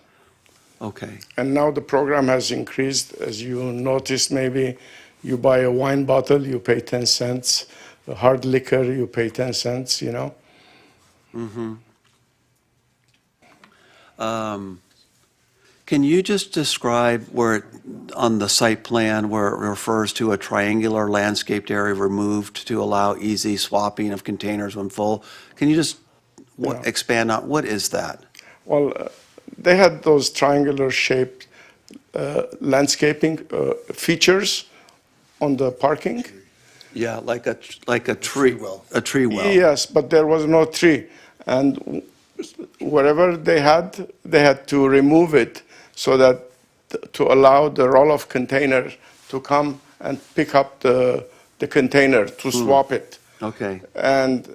Speaker 3: Okay,
Speaker 14: And now the program has increased. As you noticed, maybe you buy a wine bottle, you pay 10 cents. A hard liquor, you pay 10 cents, you know?
Speaker 3: can you just describe where, on the site plan, where it refers to a triangular landscaped area removed to allow easy swapping of containers when full? Can you just
Speaker 14: Yeah.
Speaker 3: expand on, what is that?
Speaker 14: Well, they had those triangular shaped landscaping features on the parking.
Speaker 3: Yeah, like a tree, a tree well.
Speaker 14: Yes, but there was no tree. And wherever they had to remove it so that to allow the roll-off container to come and pick up the container to swap it.
Speaker 3: Okay,
Speaker 14: And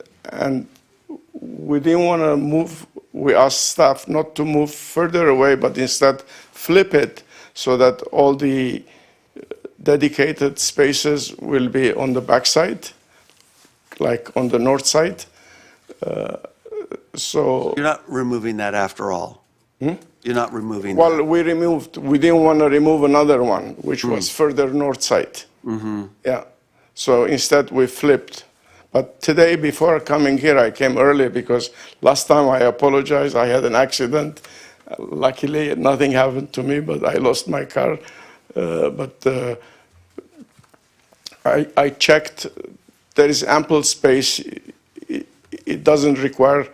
Speaker 14: we didn't want to move, we asked staff not to move further away, but instead flip it so that all the dedicated spaces will be on the backside, like on the north side. So,
Speaker 3: you're not removing that after all? You're not removing
Speaker 14: well,
Speaker 3: that?
Speaker 14: we didn't want to remove another one, which was further north side. Yeah, so instead we flipped. But today, before coming here, I came early because last time I apologize, I had an accident. Luckily, nothing happened to me, but I lost my car. I checked, there is ample space. It doesn't require,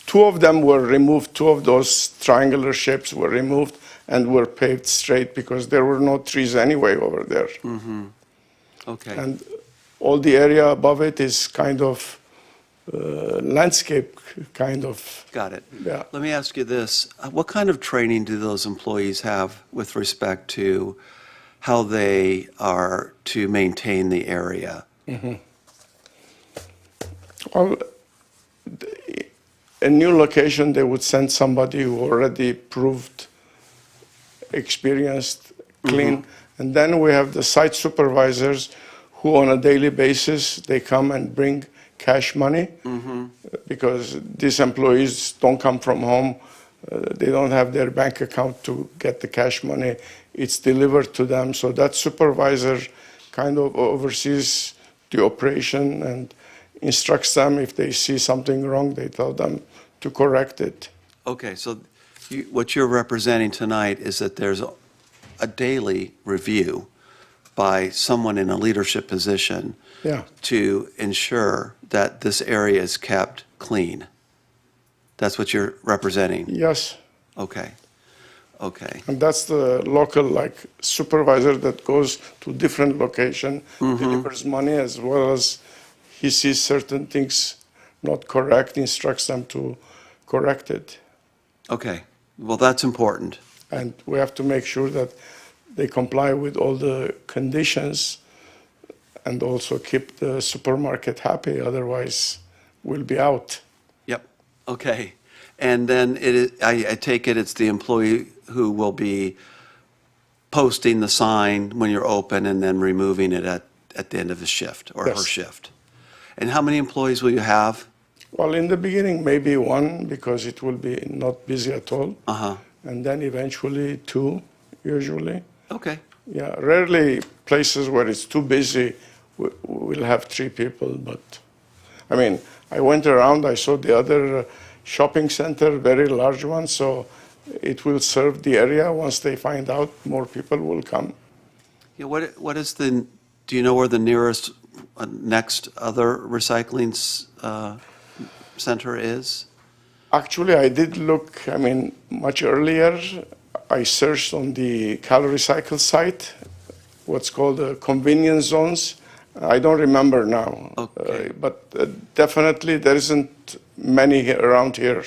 Speaker 14: 2 of them were removed, 2 of those triangular shapes were removed and were paved straight because there were no trees anyway over there.
Speaker 3: Okay,
Speaker 14: And all the area above it is kind of landscape, kind of.
Speaker 3: got it.
Speaker 14: Yeah.
Speaker 3: Let me ask you this, what kind of training do those employees have with respect to how they are to maintain the area?
Speaker 14: Well, a new location, they would send somebody who already proved experienced, clean. And then we have the site supervisors who on a daily basis, they come and bring cash money because these employees don't come from home. They don't have their bank account to get the cash money. It's delivered to them. So that supervisor kind of oversees the operation and instructs them. If they see something wrong, they tell them to correct it.
Speaker 3: Okay, so what you're representing tonight is that there's a daily review by someone in a leadership position
Speaker 14: Yeah.
Speaker 3: to ensure that this area is kept clean. That's what you're representing?
Speaker 14: Yes.
Speaker 3: Okay, okay.
Speaker 14: And that's the local like supervisor that goes to different location, delivers money as well as he sees certain things not correct, instructs them to correct it.
Speaker 3: Okay, well, that's important.
Speaker 14: And we have to make sure that they comply with all the conditions and also keep the supermarket happy, otherwise we'll be out.
Speaker 3: Yep, okay. And then I take it it's the employee who will be posting the sign when you're open and then removing it at the end of his shift or her
Speaker 14: Yes.
Speaker 3: shift. And how many employees will you have?
Speaker 14: Well, in the beginning, maybe one, because it will be not busy at all.
Speaker 3: Uh-huh,
Speaker 14: And then eventually two, usually.
Speaker 3: okay,
Speaker 14: Yeah, rarely places where it's too busy will have 3 people, but, I mean, I went around, I saw the other shopping center, very large one, so it will serve the area. Once they find out, more people will come.
Speaker 3: yeah, what is do you know where the nearest, next other recycling center is?
Speaker 14: Actually, I did look, I mean, much earlier. I searched on the CalRecycle site, what's called the convenience zones. I don't remember now.
Speaker 3: Okay.
Speaker 14: But definitely there isn't many around here.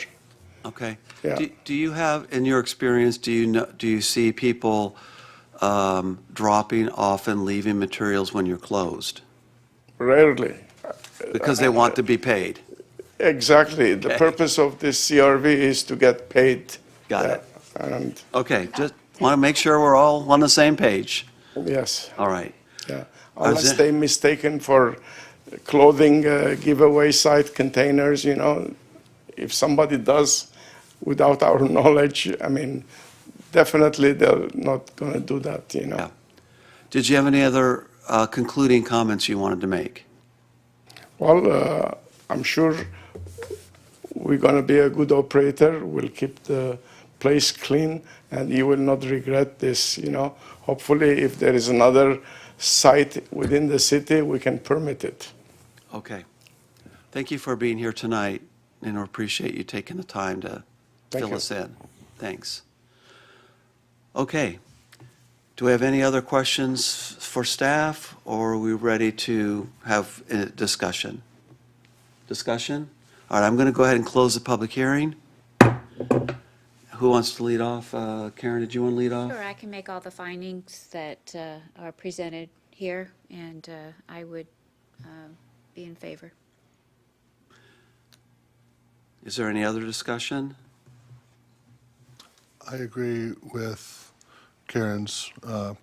Speaker 3: Okay.
Speaker 14: Yeah.
Speaker 3: Do you have, in your experience, do you see people dropping off and leaving materials when you're closed?
Speaker 14: Rarely.
Speaker 3: Because they want to be paid?
Speaker 14: Exactly. The
Speaker 3: Okay.
Speaker 14: purpose of this CRV is to get paid.
Speaker 3: Got
Speaker 14: Yeah.
Speaker 3: it.
Speaker 14: And,
Speaker 3: Okay, just want to make sure we're all on the same page.
Speaker 14: yes,
Speaker 3: All right.
Speaker 14: yeah.
Speaker 3: Is
Speaker 14: Unless
Speaker 3: it-
Speaker 14: they mistaken for clothing giveaway site containers, if somebody does without our knowledge, I mean, definitely they're not going to do that,
Speaker 3: Yeah. Did you have any other concluding comments you wanted to make?
Speaker 14: Well, I'm sure we're going to be a good operator. We'll keep the place clean, and you will not regret this, Hopefully, if there is another site within the city, we can permit it.
Speaker 3: Okay. Thank you for being here tonight, and we appreciate you taking the time to
Speaker 14: Thank
Speaker 3: fill
Speaker 14: you.
Speaker 3: us in. Thanks. Okay. Do we have any other questions for staff, or are we ready to have a discussion? Discussion? All right, I'm going to go ahead and close the public hearing. Who wants to lead off? Karen, did you want to lead off?
Speaker 4: Sure, I can make all the findings that are presented here, and I would be in favor.
Speaker 3: Is there any other discussion?
Speaker 7: I agree with Karen's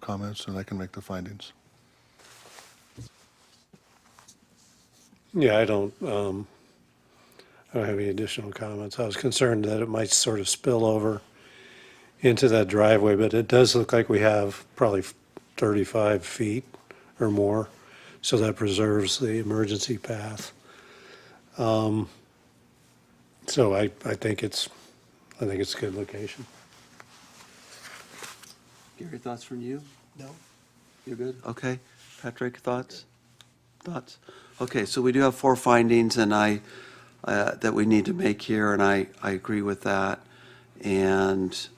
Speaker 7: comments, and I can make the findings.
Speaker 6: Yeah, I don't have any additional comments. I was concerned that it might sort of spill over into that driveway, but it does look like we have probably 35 feet or more, so that preserves the emergency path. So I think it's a good location.
Speaker 3: Gary, thoughts from you? No. You're good? Okay. Patrick, thoughts? Thoughts? Okay, so we do have 4 findings and that we need to make here, and I agree with that. And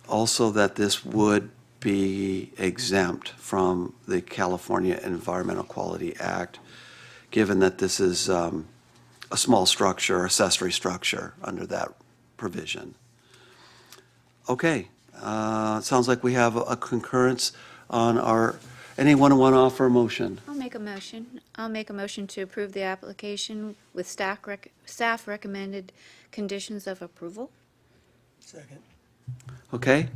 Speaker 3: also that this would be exempt from the California Environmental Quality Act, given that this is a small structure, accessory structure under that provision. Okay, sounds like we have a concurrence on anyone want to offer a motion?
Speaker 4: I'll make a motion I'll make a motion to approve the application with staff recommended conditions of approval.
Speaker 8: Second.
Speaker 3: Okay,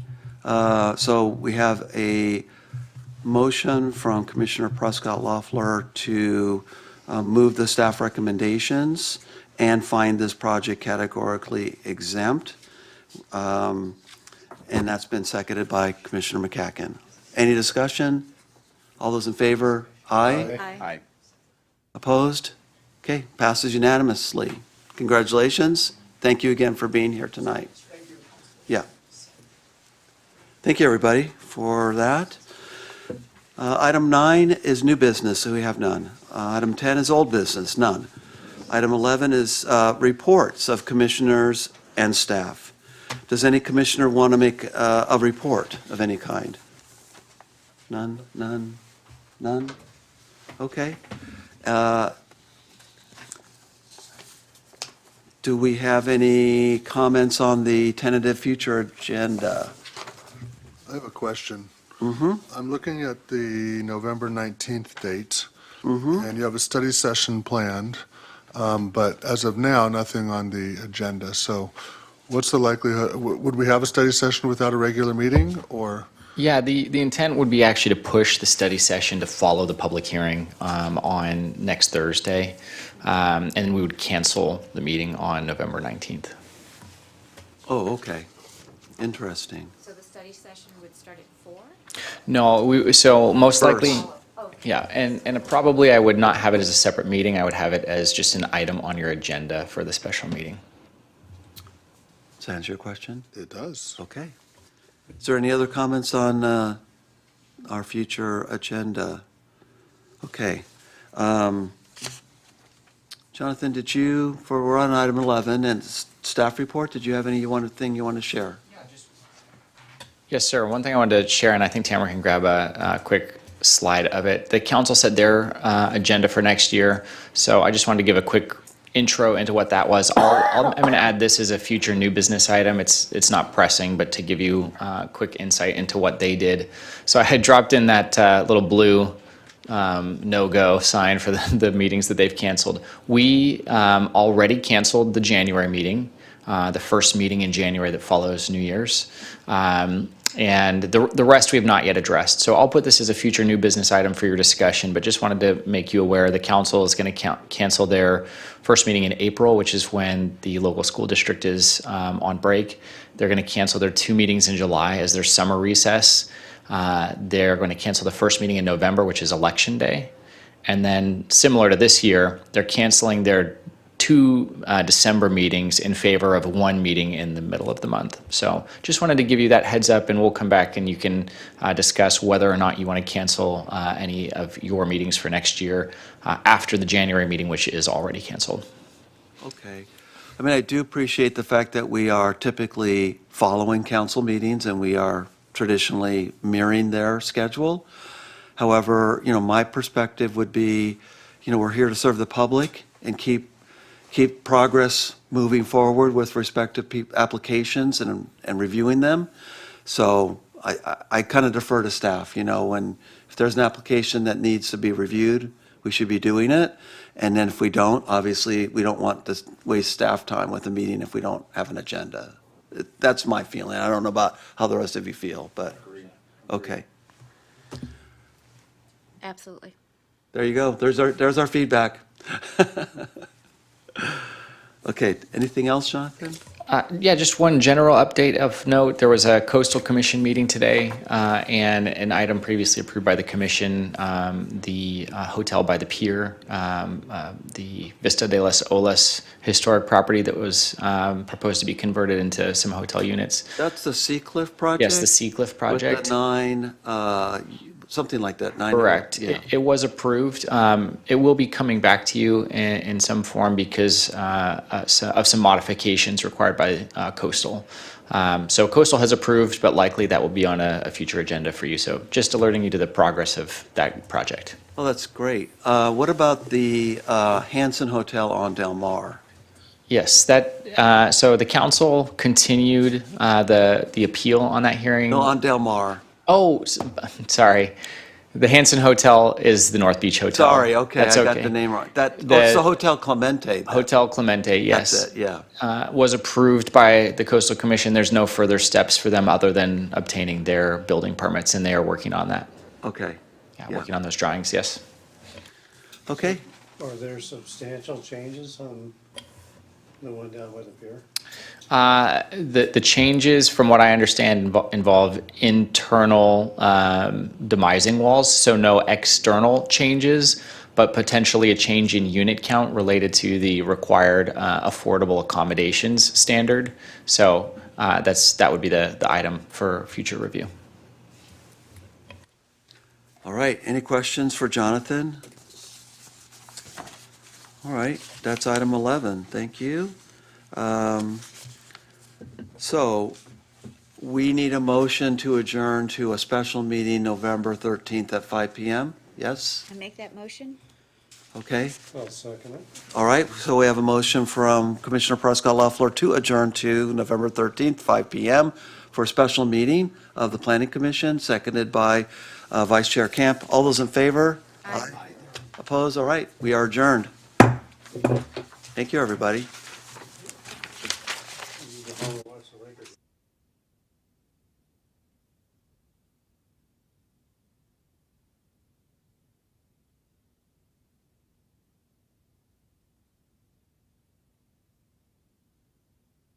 Speaker 3: so we have a motion from Commissioner Prescott Loeffler to move the staff recommendations and find this project categorically exempt. And that's been seconded by Commissioner McCacken. Any discussion? All those in favor? Aye.
Speaker 5: Aye.
Speaker 3: Opposed? Okay, passes unanimously. Congratulations. Thank you again for being here tonight. Yeah. Thank you, everybody, for that. Item 9 is new business, so we have none. Item 10 is old business, none. Item 11 is reports of commissioners and staff. Does any commissioner want to make a report of any kind? None, none, none? Okay. Do we have any comments on the tentative future agenda?
Speaker 7: I have a question.
Speaker 3: Mm-hmm.
Speaker 7: I'm looking at the November 19th date,
Speaker 3: Mm-hmm.
Speaker 7: and you have a study session planned, but as of now, nothing on the agenda. So what's the likelihood, would we have a study session without a regular meeting, or?
Speaker 1: Yeah, the intent would be actually to push the study session to follow the public hearing on next Thursday, and then we would cancel the meeting on November 19th.
Speaker 3: Oh, okay. Interesting.
Speaker 4: So the study session would start at 4?
Speaker 1: No, so most
Speaker 3: First.
Speaker 1: likely, yeah, and probably I would not have it as a separate meeting. I would have it as just an item on your agenda for the special meeting.
Speaker 3: Does that answer your question?
Speaker 7: It does.
Speaker 3: Okay. Is there any other comments on our future agenda? Okay. Jonathan, we're on item 11, and staff report, did you have any thing you want to share?
Speaker 1: Yes, sir. One thing I wanted to share, and I think Tamara can grab a quick slide of it. The council set their agenda for next year, so I just wanted to give a quick intro into what that was. I'm going to add this as a future new business item. It's not pressing, but to give you a quick insight into what they did. So I had dropped in that little blue no-go sign for the meetings that they've canceled. We already canceled the January meeting, the first meeting in January that follows New Year's. And the rest we have not yet addressed. So I'll put this as a future new business item for your discussion, but just wanted to make you aware the council is going to cancel their first meeting in April, which is when the local school district is on break. They're going to cancel their 2 meetings in July as their summer recess. They're going to cancel the first meeting in November, which is Election Day. And then similar to this year, they're canceling their 2 December meetings in favor of 1 meeting in the middle of the month. So just wanted to give you that heads up, and we'll come back and you can discuss whether or not you want to cancel any of your meetings for next year after the January meeting, which is already canceled.
Speaker 3: Okay. I mean, I do appreciate the fact that we are typically following council meetings and we are traditionally mirroring their schedule. However, my perspective would be, we're here to serve the public and keep progress moving forward with respect to applications and reviewing them. So I kind of defer to staff, if there's an application that needs to be reviewed, we should be doing it. And then if we don't, obviously, we don't want to waste staff time with a meeting if we don't have an agenda. That's my feeling. I don't know about how the rest of you feel, but, okay.
Speaker 4: Absolutely.
Speaker 3: There you go. There's our feedback. Okay, anything else, Jonathan?
Speaker 1: Yeah, just one general update of note. There was a Coastal Commission meeting today, and an item previously approved by the commission, the hotel by the pier, the Vista de las Olas historic property that was proposed to be converted into some hotel units.
Speaker 3: That's the Seacliff project?
Speaker 1: Yes, the Seacliff project.
Speaker 3: With the 9, something like that, 9.
Speaker 1: Correct.
Speaker 3: Yeah.
Speaker 1: It was approved. It will be coming back to you in some form because of some modifications required by Coastal. So Coastal has approved, but likely that will be on a future agenda for you. So just alerting you to the progress of that project.
Speaker 3: Oh, that's great. What about the Hanson Hotel on Del Mar?
Speaker 1: Yes, that. So the council continued the appeal on that hearing.
Speaker 3: No, on Del Mar.
Speaker 1: Oh, sorry. The Hanson Hotel is the North Beach Hotel.
Speaker 3: Sorry, okay,
Speaker 1: That's
Speaker 3: I got
Speaker 1: okay.
Speaker 3: the name wrong. That, oh,
Speaker 1: The-
Speaker 3: it's the Hotel Clemente. then.
Speaker 1: Hotel Clemente, yes.
Speaker 3: That's it, yeah.
Speaker 1: Was approved by the Coastal Commission. There's no further steps for them other than obtaining their building permits, and they are working on that.
Speaker 3: Okay,
Speaker 1: Yeah,
Speaker 3: Yeah.
Speaker 1: working on those drawings, yes.
Speaker 3: okay.
Speaker 6: Are there substantial changes on the one down by the pier?
Speaker 1: The changes, from what I understand, involve internal demising walls, so no external changes, but potentially a change in unit count related to the required affordable accommodations standard. So that would be the item for future review.
Speaker 3: All right, any questions for Jonathan? All right, that's item 11, thank you. So, we need a motion to adjourn to a special meeting November 13th at 5 PM, yes?
Speaker 4: I make that motion?
Speaker 3: Okay,
Speaker 6: I'll second it.
Speaker 3: all right, so we have a motion from Commissioner Prescott Loeffler to adjourn to November 13th, 5 PM for a special meeting of the Planning Commission, seconded by Vice Chair Camp. All those in favor? Aye. Opposed? All right, we are adjourned. Thank you, everybody.